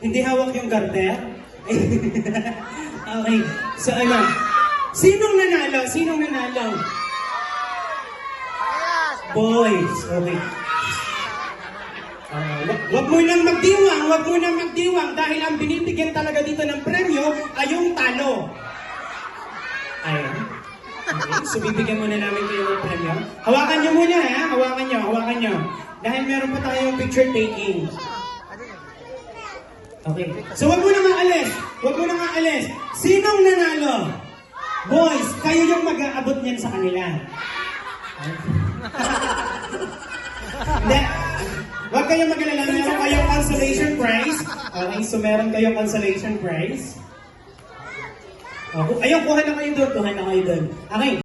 Hindi hawak yung garter? Okay. So ano? Sinong nanalo? Sinong nanalo? Boys. Okay. Wag mo nang magdiwang, wag mo nang magdiwang dahil ang binibigyan talaga dito ng premyo ay yung talo. Ayun. Okay, so bibigyan muna namin kayo ng premyo. Hawakan nyo muna ha, hawakan nyo. Dahil meron pa tayong picture taking. Okay, so wag mo nang aalis. Sinong nanalo? Boys, kayo yung mag-aabot niyan sa kanila. Hindi. Huwag kayong mag-alala, meron kayong consolation prize. Okay, so meron kayong consolation prize. Ayun, kuha na kayo doon. Okay.